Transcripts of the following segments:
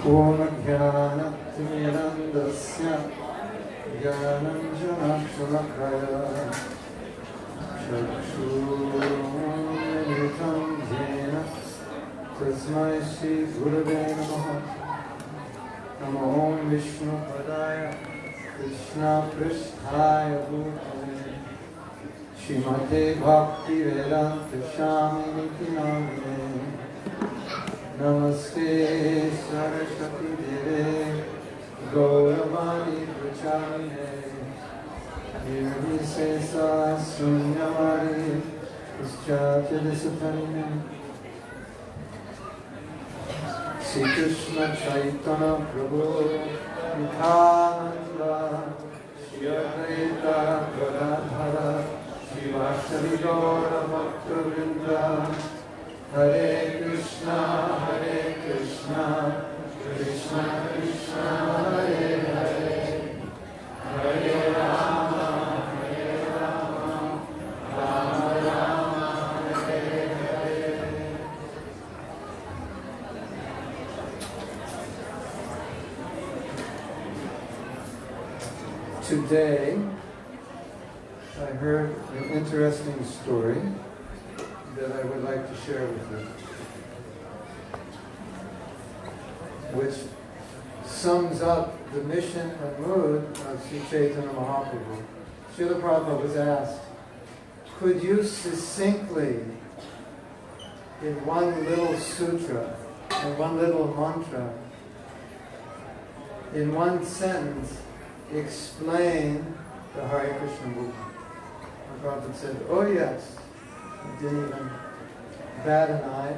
Om-jnana-timirandasya Jnanam-jnana-shalakaya Chakshur-militam jena Tasmai Shri-gurave namaha. Namo Om Vishnu-padaya Krishna-pṛṣṭhāya bhutale Śrīmate Bhakti-vedanta Swami-niti namine. Namaste Saraswati Deve Gauravani Pracharine Nirvisesa Sunyamari Paschatya Desatarine Śrī-kṛṣṇa Caitanya Prabhu Nityananda śrī-acarya Gadadhara Śrīvāsavi Gaura Bhakta-vrinda. Hare Krishna, Krishna Krishna, Hare Hare, Hare Rama, Rama Rama, Hare Hare. Today, I heard an interesting story that I would like to share with you, which sums up the mission and mood of Sri Caitanya Mahaprabhu. Srila Prabhupada was asked, could you succinctly, in one little sutra, in one little mantra, in one sentence, explain the Hare Krishna movement? And Prabhupada said, oh yes. He didn't even bat an eye.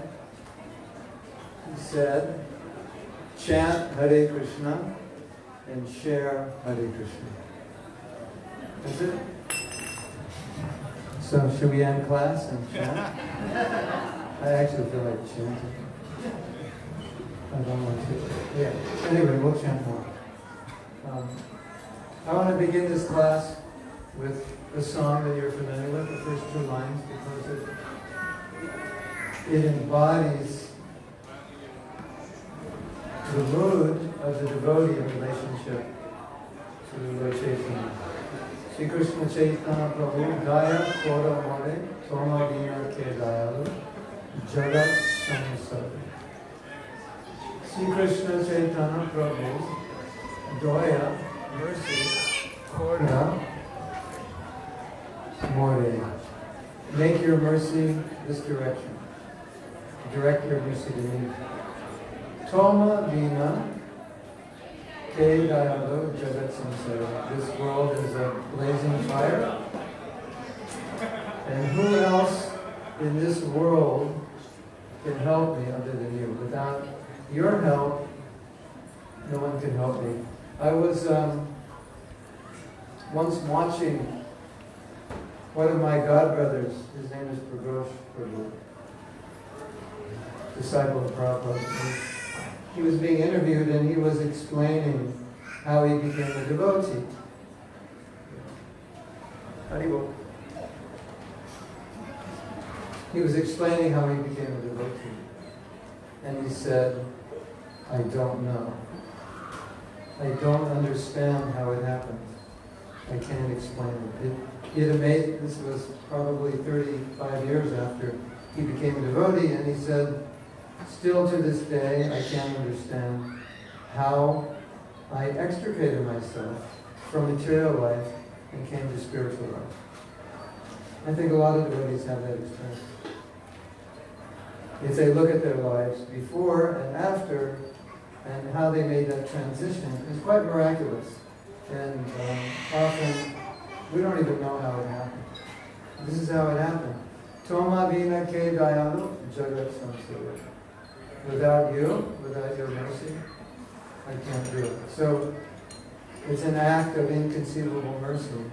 He said, chant Hare Krishna and share Hare Krishna. That's it. So should we end class and chant? I actually feel like chanting. I don't want to. Yeah. Anyway, we'll chant more. I want to begin this class with a song that you're familiar with, the first two lines, because it embodies the mood of the devotee in relationship to Lord Chaitanya. śrī-kṛṣṇa Caitanya Prabhu Doya Koro tomā binā doyālu jagata-māyāre. śrī-kṛṣṇa Caitanya Prabhu Doya, mercy, Koro, more. Make your mercy this direction. Direct your mercy to me. Tomā, binā, doyālu, jagat-samsara. This world is a blazing fire. And who else in this world can help me other than you? Without your help, no one can help me. I was once watching one of my godbrothers, his name is Prabhu, disciple of Prabhupada. He was being interviewed and he was explaining how he became a devotee. He was explaining how he became a devotee. And he said, I don't know. I don't understand how it happened. I can't explain it. It amazed, this was probably 35 years after he became a devotee, and he said, still to this day, I can't understand how I extricated myself from material life and came to spiritual life. I think a lot of devotees have that experience. If they look at their lives before and after, and how they made that transition, it's quite miraculous. And often, we don't even know how it happened. This is how it happened. Tomā binā doyālu jagat-samsara. Without you, without your mercy, I can't do it. So, it's an act of inconceivable mercy.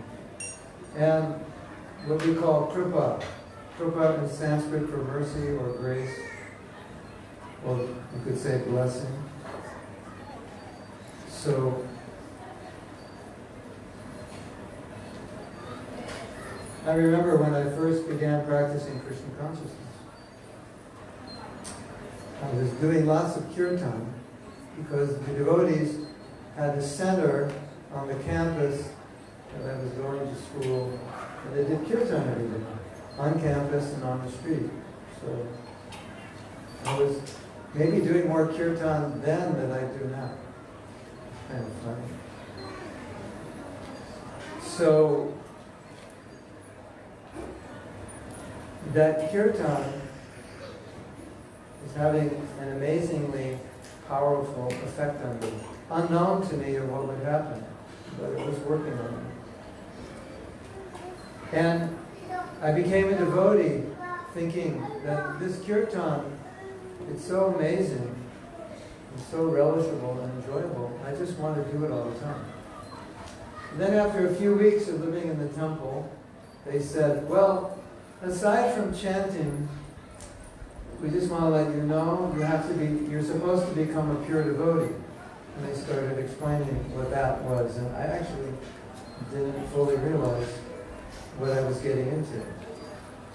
And what we call kripa. Kripa is Sanskrit for mercy or grace, or you could say blessing. So, I remember when I first began practicing Krishna consciousness, I was doing lots of kirtan, because the devotees had a center on the campus that I was going to school, and they did kirtan every day, on campus and on the street. So I was maybe doing more kirtan then than I do now. Kind of funny. So that kirtan is having an amazingly powerful effect on me. Unknown to me of what would happen, but it was working on me. And I became a devotee thinking that this kirtan, it's so amazing, it's so relishable and enjoyable. I just want to do it all the time. And then after a few weeks of living in the temple, they said, well, aside from chanting, we just want to let you know you're supposed to become a pure devotee. And they started explaining what that was, and I actually didn't fully realize what I was getting into.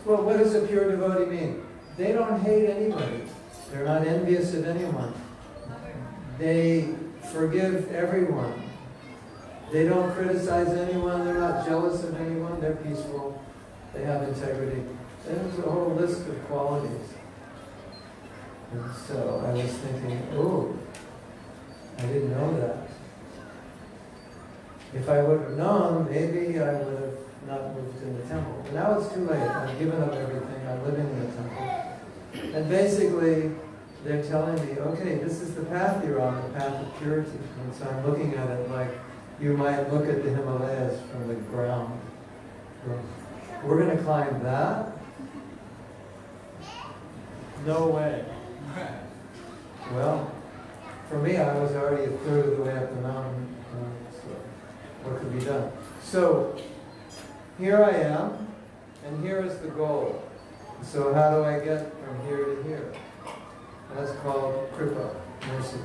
Well, what does a pure devotee mean? They don't hate anybody. They're not envious of anyone. They forgive everyone. They don't criticize anyone. They're not jealous of anyone. They're peaceful. They have integrity. There's a whole list of qualities. And so I was thinking, oh, I didn't know that. If I would have known, maybe I would have not moved in the temple. But now it's too late. I've given up everything. I'm living in the temple. And basically, they're telling me, okay, this is the path you're on, the path of purity. And so I'm looking at it like you might look at the Himalayas from the ground. We're going to climb that? No way. Well, for me, I was already a third of the way up the mountain, so what could be done? So, here I am, and here is the goal. So how do I get from here to here? That's called kripa, mercy.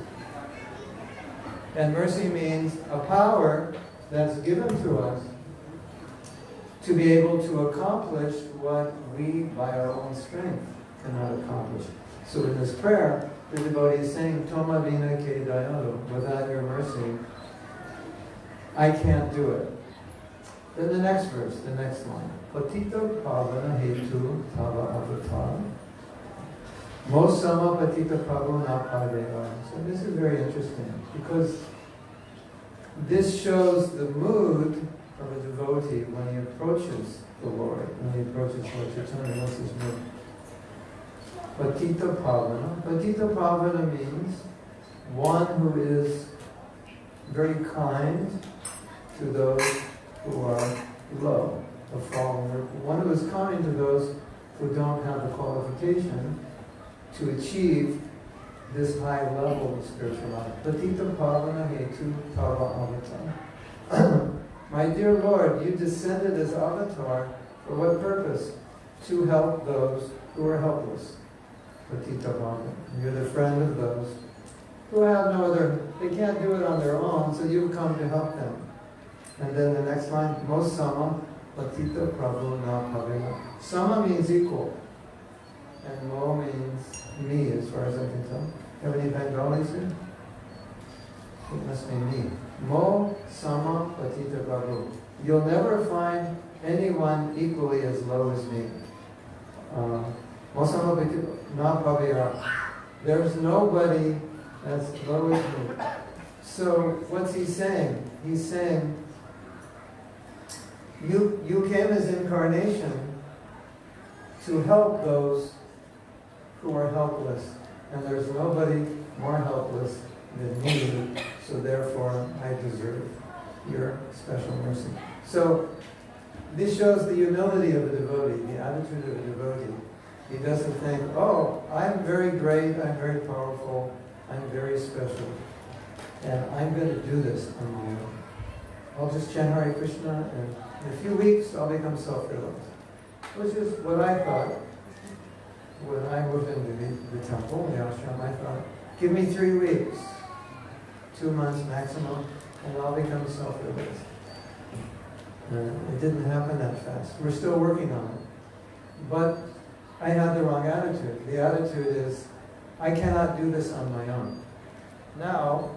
And mercy means a power that's given to us to be able to accomplish what we, by our own strength, cannot accomplish. So in this prayer, the devotee is saying, tomā binā doyālu, without your mercy, I can't do it. Then the next verse, the next line, patita-pavana-hetu tava avatara. Mosama patita-pavana-hetu. So this is very interesting, because this shows the mood of a devotee when he approaches the Lord, when he approaches Lord Chaitanya. What's his mood? Patita-pavana. Patita-pavana means one who is very kind to those who are low, the fallen, or one who is kind to those who don't have the qualification to achieve this high level of spiritual life. Patita-pavana-hetu tava avatara. My dear Lord, you descended as avatar for what purpose? To help those who are helpless. Patita-pavana. You're the friend of those who have no other, they can't do it on their own, so you've come to help them. And then the next line, Mosama patita-pavana-hetu. Sama means equal, and Mo means me, as far as I can tell. Have any Bengalis here? It must be me. Mo sama patita-pavana. You'll never find anyone equally as low as me. Mo sama patita-pavana. There's nobody as low as me. So what's he saying? He's saying, you came as incarnation to help those who are helpless. And there's nobody more helpless than me, so therefore I deserve your special mercy. So this shows the humility of a devotee, the attitude of a devotee. He doesn't think, oh, I'm very great, I'm very powerful, I'm very special, and I'm going to do this on my own. I'll just chant Hare Krishna, and in a few weeks I'll become self-realized. Which is what I thought when I moved into the temple, the ashram. I thought, give me 3 weeks, 2 months maximum, and I'll become self-realized. It didn't happen that fast. We're still working on it. But I had the wrong attitude. The attitude is, I cannot do this on my own. Now,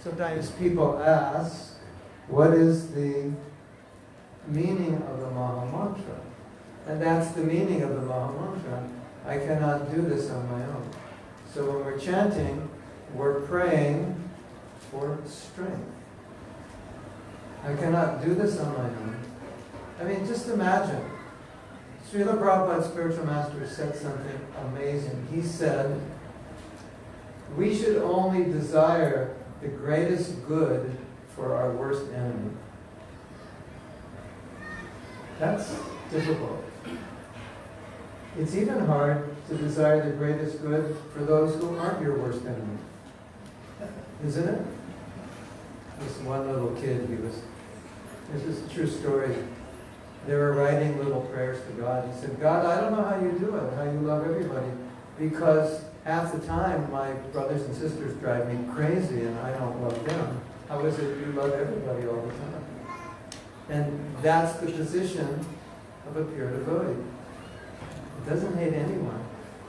sometimes people ask, what is the meaning of the Maha Mantra? And that's the meaning of the Maha Mantra. I cannot do this on my own. So when we're chanting, we're praying for strength. I cannot do this on my own. I mean, just imagine. Srila Prabhupada's spiritual master said something amazing. He said, we should only desire the greatest good for our worst enemy. That's difficult. It's even hard to desire the greatest good for those who aren't your worst enemy. Isn't it? This one little kid, this is a true story. They were writing little prayers to God. He said, God, I don't know how you do it, how you love everybody, because half the time my brothers and sisters drive me crazy and I don't love them. How is it you love everybody all the time? And that's the position of a pure devotee. He doesn't hate anyone.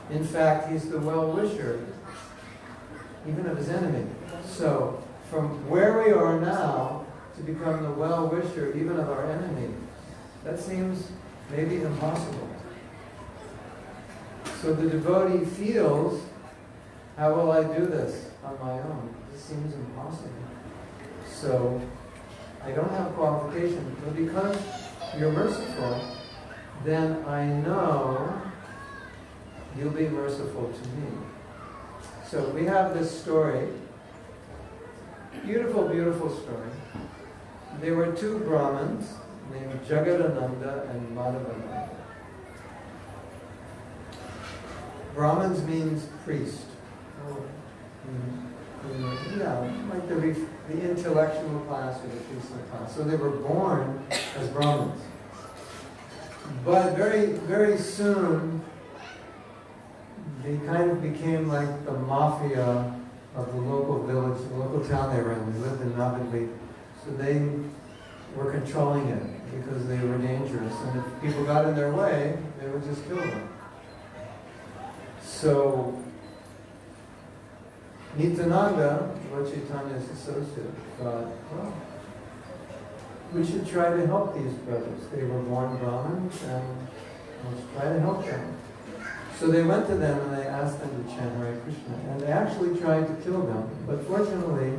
In fact, he's the well-wisher, even of his enemy. So, from where we are now to become the well-wisher even of our enemy, that seems maybe impossible. So the devotee feels, how will I do this on my own? This seems impossible. So, I don't have qualification, but because you're merciful, then I know you'll be merciful to me. So we have this story, beautiful, beautiful story. There were two Brahmins named Jagata-nanda and Madhavananda. Brahmins means priest. Yeah, like the intellectual class or the priestly class. So they were born as Brahmins. But very, very soon, they kind of became like the mafia of the local village, the local town they were in. They lived in Navadvip. So they were controlling it because they were dangerous. And if people got in their way, they would just kill them. So Nityananda, Lord Chaitanya's associate, thought, well, we should try to help these brothers. They were born Brahmins, and let's try to help them. So they went to them and they asked them to chant Hare Krishna. And they actually tried to kill them. But fortunately,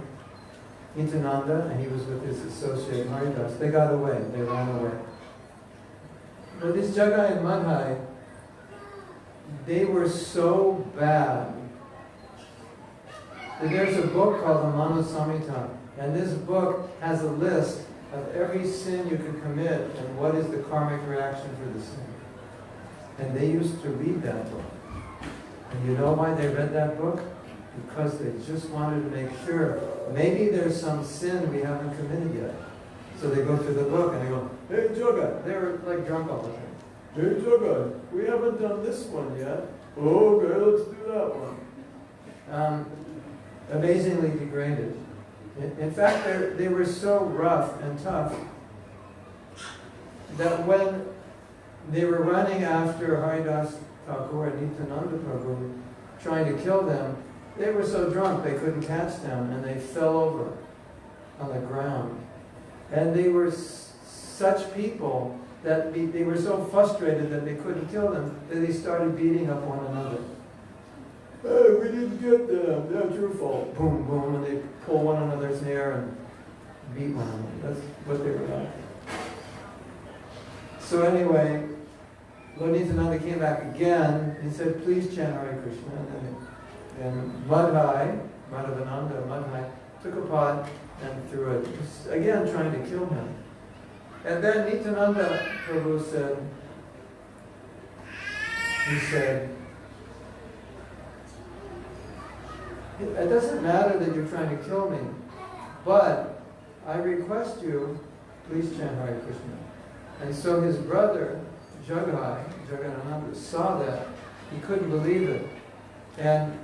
Nityananda, and he was with his associate Haridas, they got away. They ran away. But these Jagai and Madhai, they were so bad. There's a book called the Manu Samhita, and this book has a list of every sin you can commit and what is the karmic reaction for the sin. And they used to read that book. And you know why they read that book? Because they just wanted to make sure maybe there's some sin we haven't committed yet. So they go through the book and they go, hey Jaga, they were like drunk all the time. Hey Jaga, we haven't done this one yet. Oh, okay, let's do that one. Amazingly degraded. In fact, they were so rough and tough that when they were running after Haridas Ṭhākura and Nityananda Prabhu, trying to kill them, they were so drunk they couldn't catch them, and they fell over on the ground. And they were such people that they were so frustrated that they couldn't kill them, that they started beating up one another. Hey, we didn't get them. That's your fault. Boom, boom, and they pull one another's hair and beat one another. That's what they were like. So anyway, Lord Nityananda came back again. He said, please chant Hare Krishna. And Madhavananda, Madhai, took a pot and threw it, again trying to kill him. And then Nityananda Prabhu said, it doesn't matter that you're trying to kill me, but I request you, please chant Hare Krishna. And so his brother, Jagannatha, saw that. He couldn't believe it. And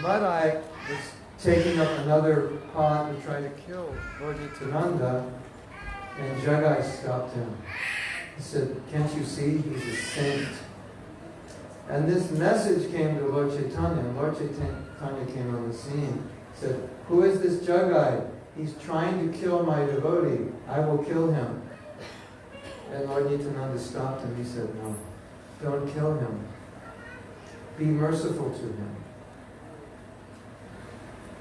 Madhai was taking up another pot to try to kill Lord Nityananda, and Jagai stopped him. He said, can't you see he's a saint? And this message came to Lord Chaitanya. Lord Chaitanya came on the scene. Said, who is this Jagai? He's trying to kill my devotee. I will kill him. And Lord Nityananda stopped him. He said, no, don't kill him. Be merciful to him.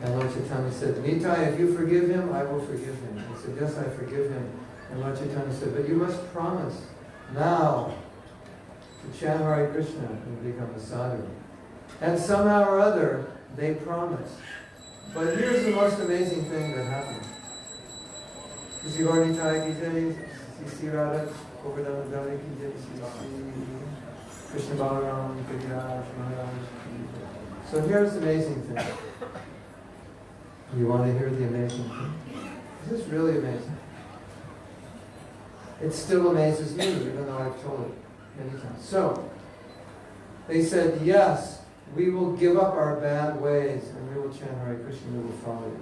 And Lord Chaitanya said, Nitai, if you forgive him, I will forgive him. He said, yes, I forgive him. And Lord Chaitanya said, but you must promise now to chant Hare Krishna and become a sadhu. And somehow or other, they promised. But here's the most amazing thing that happened. So here's the amazing thing. You want to hear the amazing thing? This is really amazing. It still amazes me, even though I've told it many times. So, they said, yes, we will give up our bad ways and we will chant Hare Krishna, we will follow you.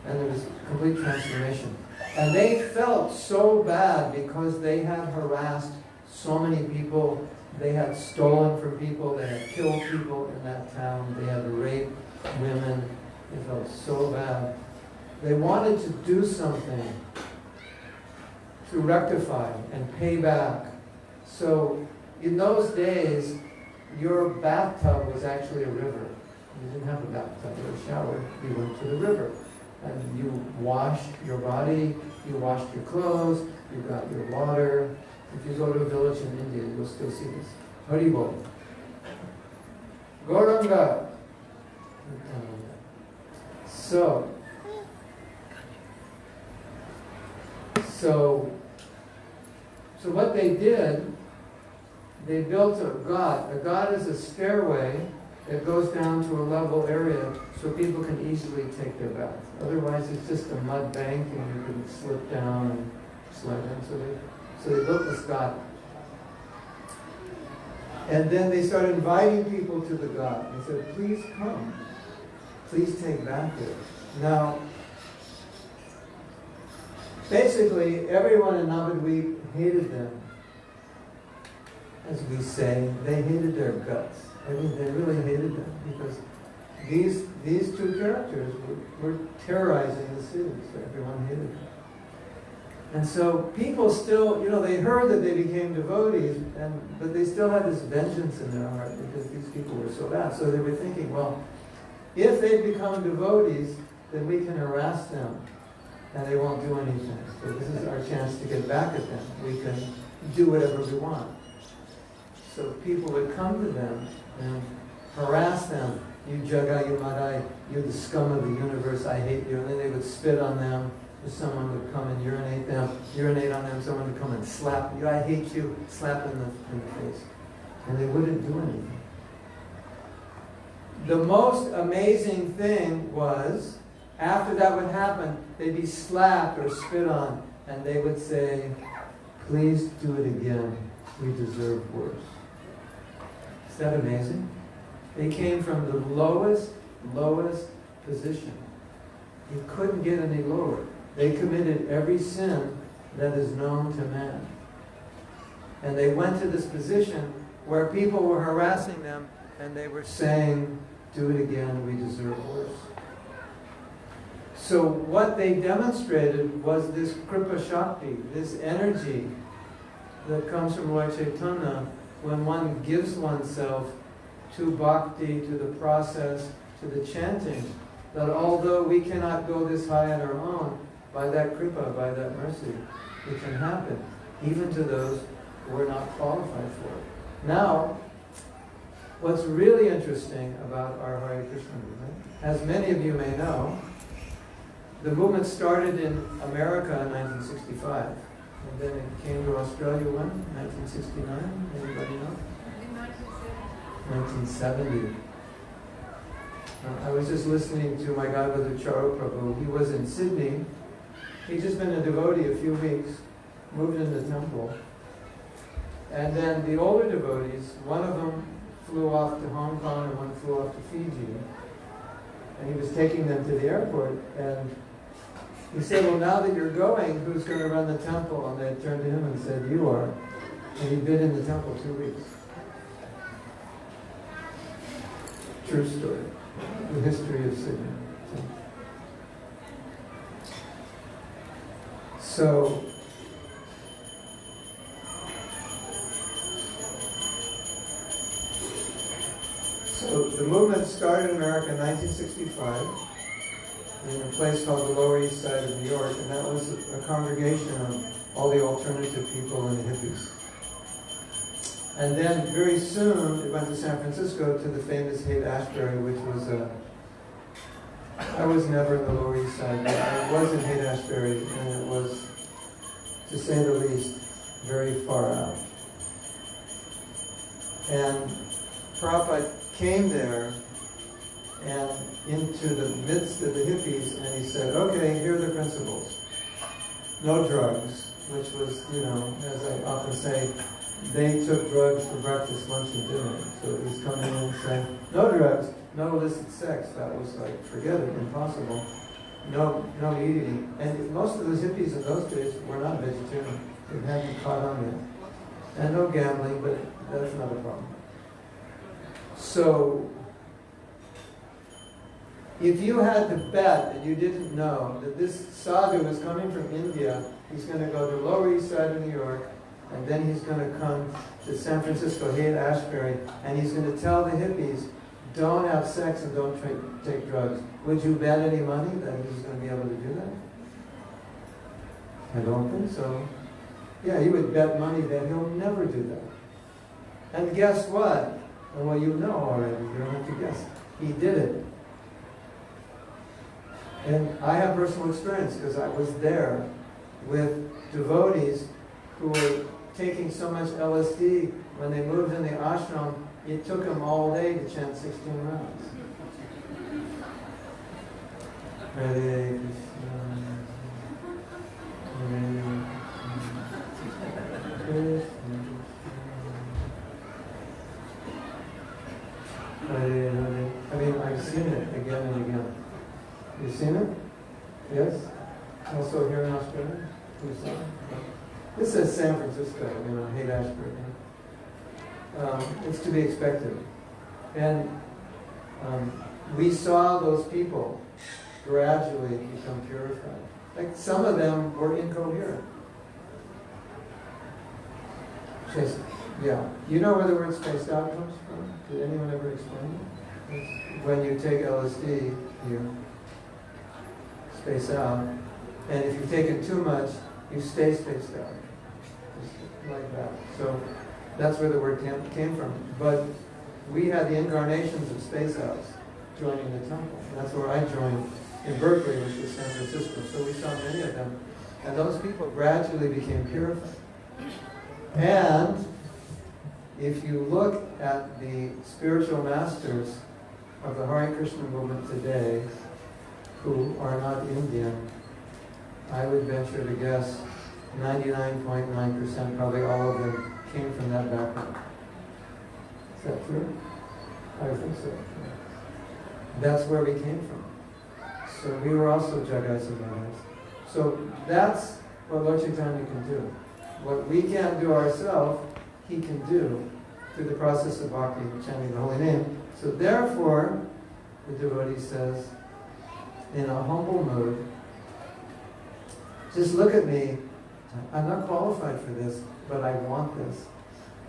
And there was complete transformation. And they felt so bad because they had harassed so many people. They had stolen from people. They had killed people in that town. They had raped women. They felt so bad. They wanted to do something to rectify and pay back. So in those days, your bathtub was actually a river. You didn't have a bathtub or a shower. You went to the river. And you washed your body, you washed your clothes, you got your water. If you go to a village in India, you'll still see this. Haribol. Gauranga. So what they did, they built a ghat. A ghat is a stairway that goes down to a level area so people can easily take their bath. Otherwise, it's just a mud bank and you can slip down and slide in. So they built this ghat. And then they started inviting people to the ghat. They said, please come. Please take bath there. Now, basically, everyone in Navadvip hated them. As we say, they hated their guts. I mean, they really hated them because these two characters were terrorizing the city, so everyone hated them. And so people still, they heard that they became devotees, but they still had this vengeance in their heart because these people were so bad. So they were thinking, well, if they become devotees, then we can harass them and they won't do anything. So this is our chance to get back at them. We can do whatever we want. So people would come to them and harass them. You jaga-māyāre, you're the scum of the universe, I hate you. And then they would spit on them. Or someone would come and urinate on them, someone would come and slap you, I hate you, slap in the face. And they wouldn't do anything. The most amazing thing was, after that would happen, they'd be slapped or spit on, and they would say, please do it again, we deserve worse. Is that amazing? They came from the lowest position. You couldn't get any lower. They committed every sin that is known to man. And they went to this position where people were harassing them and they were saying, do it again, we deserve worse. So what they demonstrated was this kripa-shakti, this energy that comes from Lord Chaitanya when one gives oneself to bhakti, to the process, to the chanting, that although we cannot go this high on our own, by that kripa, by that mercy, it can happen, even to those who are not qualified for it. Now, what's really interesting about our Hare Krishna movement, as many of you may know, the movement started in America in 1965, and then it came to Australia when? 1969? Anybody know? 1970. I was just listening to my godbrother Charu Prabhu. He was in Sydney. He'd just been a devotee a few weeks, moved into the temple. And then the older devotees, one of them flew off to Hong Kong and one flew off to Fiji. And he was taking them to the airport. And he said, well, now that you're going, who's going to run the temple? And they turned to him and said, you are. And he'd been in the temple 2 weeks. true story. The history of Sydney. So the movement started in America in 1965 in a place called the Lower East Side of New York, and that was a congregation of all the alternative people and the hippies. And then very soon it went to San Francisco to the famous Haight-Ashbury, which was I was never in the Lower East Side, but I was in Haight-Ashbury, and it was, to say the least, very far out. And Prabhupada came there and into the midst of the hippies, and he said, okay, here are the principles. No drugs, which was, as I often say, they took drugs for breakfast, lunch, and dinner. So he's coming in and saying, no drugs, no illicit sex. That was like, forget it, impossible. No eating. And most of those hippies in those days were not vegetarian. They hadn't caught on yet. And no gambling, but that's not a problem. So, if you had to bet and you didn't know that this sadhu was coming from India, he's going to go to the Lower East Side of New York, and then he's going to come to San Francisco, Haight-Ashbury, and he's going to tell the hippies, don't have sex and don't take drugs. Would you bet any money that he's going to be able to do that? I don't think so. Yeah, you would bet money that he'll never do that. And guess what? Well, you know already. You don't have to guess. He did it. And I have personal experience because I was there with devotees who were taking so much LSD when they moved in the ashram, it took them all day to chant 16 rounds. Hare Krishna, Hare Krishna, Hare Hare. I mean, I've seen it again and again. You've seen it? Yes? Also here in Australia? Who saw it? This is San Francisco, Haight-Ashbury. It's to be expected. And we saw those people gradually become purified. Like some of them were incoherent. Just, yeah. You know where the word spaced out comes from? Did anyone ever explain it? It's when you take LSD, you space out. And if you've taken too much, you stay spaced out. Just like that. So that's where the word came from. But we had the incarnations of space outs joining the temple. And that's where I joined in Berkeley, which was San Francisco. So we saw many of them. And those people gradually became purified. And if you look at the spiritual masters of the Hare Krishna movement today, who are not Indian, I would venture to guess 99.9%, probably all of them, came from that background. Is that true? I think so. That's where we came from. So we were also jagata-māyāre. So that's what Lord Chaitanya can do. What we can't do ourselves, he can do through the process of bhakti, chanting the holy name. So therefore, the devotee says, in a humble mood, just look at me. I'm not qualified for this, but I want this.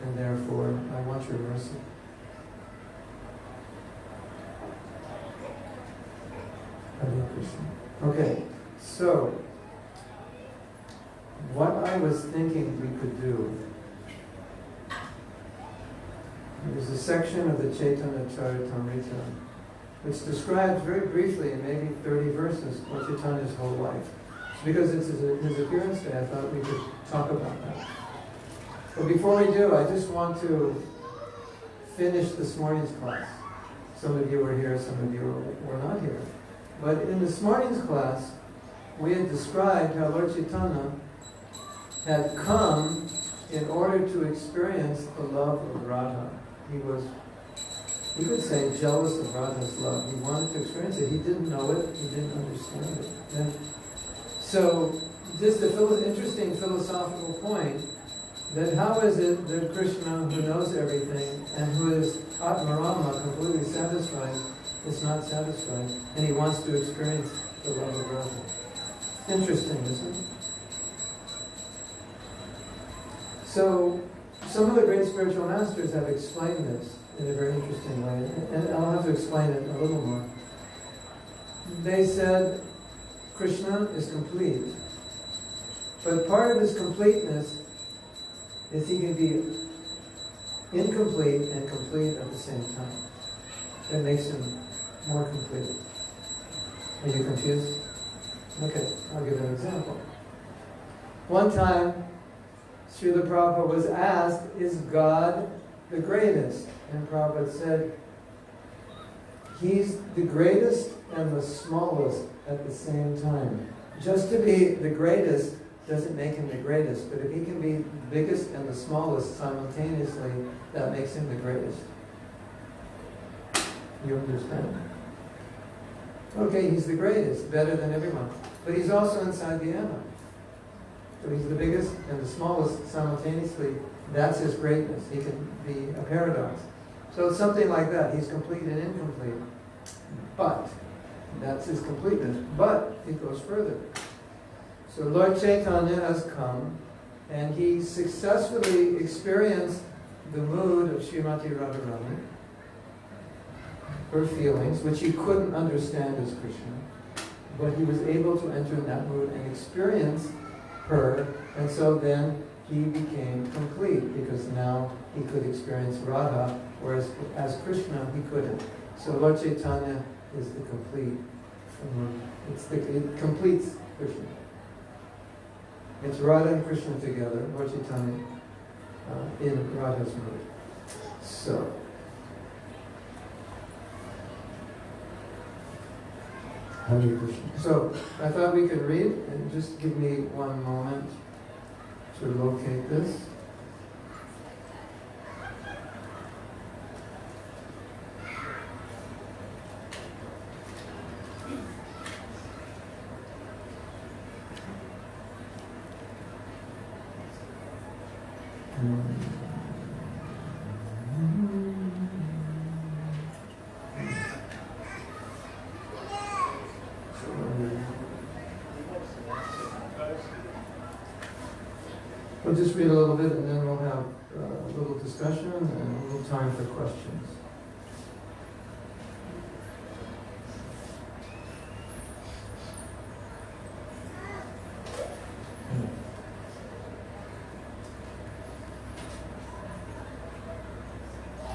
And therefore, I want your mercy. Hare Krishna. Okay, so what I was thinking we could do, there's a section of the Chaitanya Charitamrita which describes very briefly, in maybe 30 verses, Lord Chaitanya's whole life. Because it's his appearance day, I thought we could talk about that. But before we do, I just want to finish this morning's class. Some of you were here, some of you were not here. But in this morning's class, we had described how Lord Chaitanya had come in order to experience the love of Radha. He was, you could say, jealous of Radha's love. He wanted to experience it. He didn't know it. He didn't understand it. And so, just an interesting philosophical point. then how is it that Krishna, who knows everything and who is Atmarama, completely satisfied, is not satisfied, and he wants to experience the love of Radha? Interesting, isn't it? So, some of the great spiritual masters have explained this in a very interesting way, and I'll have to explain it a little more. They said Krishna is complete, but part of his completeness is he can be incomplete and complete at the same time. That makes him more complete. Are you confused? Okay, I'll give an example. One time, Srila Prabhupada was asked, is God the greatest? And Prabhupada said, He's the greatest and the smallest at the same time. Just to be the greatest doesn't make him the greatest, but if he can be the biggest and the smallest simultaneously, that makes him the greatest. You understand? Okay, he's the greatest, better than everyone. But he's also inside the atom. So he's the biggest and the smallest simultaneously. That's his greatness. He can be a paradox. So it's something like that. He's complete and incomplete. But, that's his completeness. But, it goes further. So Lord Chaitanya has come, and he successfully experienced the mood of Srimati Radharani, her feelings, which he couldn't understand as Krishna, but he was able to enter in that mood and experience her, and so then he became complete, because now he could experience Radha, whereas as Krishna he couldn't. So Lord Chaitanya is the complete. It completes Krishna. It's Radha and Krishna together, Lord Chaitanya, in Radha's mood. So, Hare Krishna. So, I thought we could read, and just give me one moment to locate this. We'll just read a little bit and then we'll have a little discussion and a little time for questions.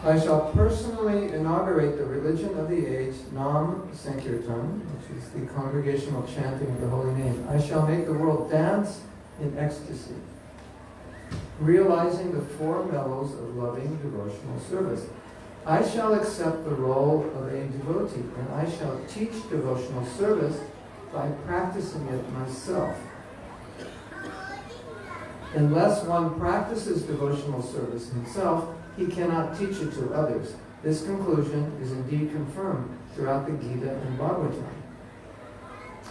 I shall personally inaugurate the religion of the age, Nam Sankirtan, which is the congregational chanting of the holy name. I shall make the world dance in ecstasy, realizing the four mellows of loving devotional service. I shall accept the role of a devotee, and I shall teach devotional service by practicing it myself. Unless one practices devotional service himself, he cannot teach it to others. This conclusion is indeed confirmed throughout the Gita and Bhagavatam.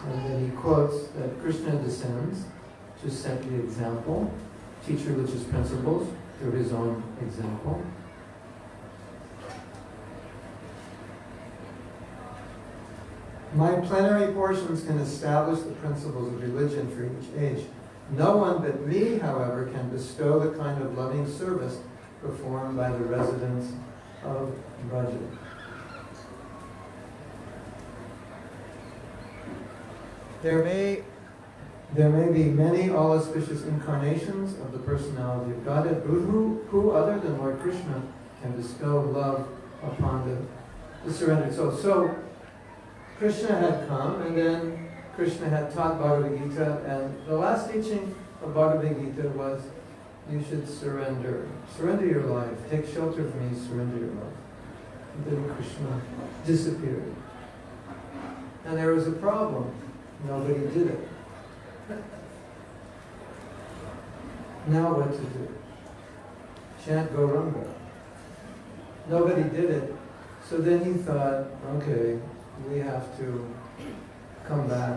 And then he quotes that Krishna descends to set the example, teach religious principles through his own example. My plenary portions can establish the principles of religion for each age. No one but me, however, can bestow the kind of loving service performed by the residents of Braja. There may be many all-auspicious incarnations of the personality of Godhead, but who other than Lord Krishna can bestow love upon the surrendered soul? So, Krishna had come, and then Krishna had taught Bhagavad Gita, and the last teaching of Bhagavad Gita was, you should surrender. Surrender your life. Take shelter from me, surrender your life. And then Krishna disappeared. And there was a problem. Nobody did it. Now what to do? Chant Gauranga. Nobody did it. So then he thought, okay, we have to come back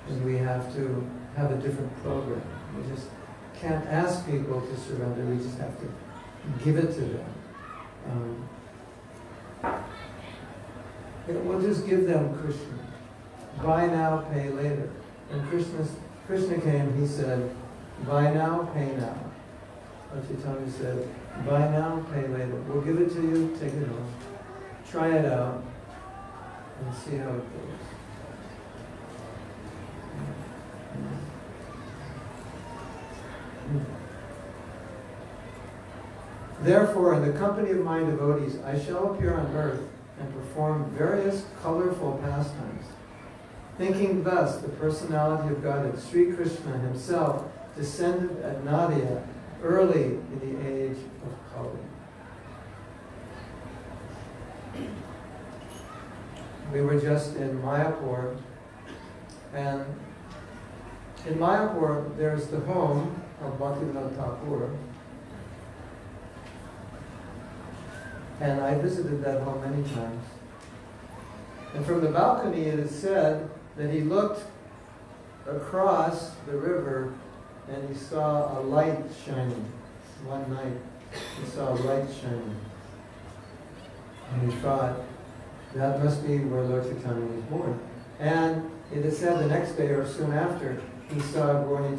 and we have to have a different program. We just can't ask people to surrender, we just have to give it to them. We'll just give them Krishna. Buy now, pay later. When Krishna came, he said, buy now, pay now. Chaitanya said, buy now, pay later. We'll give it to you, take it home. Try it out, and see how it goes. Therefore, in the company of my devotees, I shall appear on earth and perform various colorful pastimes. Thinking thus, the personality of Godhead, Sri-Krishna himself, descended at Nadia early in the age of Kali. We were just in Mayapur, and in Mayapur there's the home of Ṭhākura, and I visited that home many times. And from the balcony it is said that he looked across the river and he saw a light shining. One night he saw a light shining. And he thought, that must be where Lord Chaitanya was born. And it is said the next day or soon after, he saw Gauranga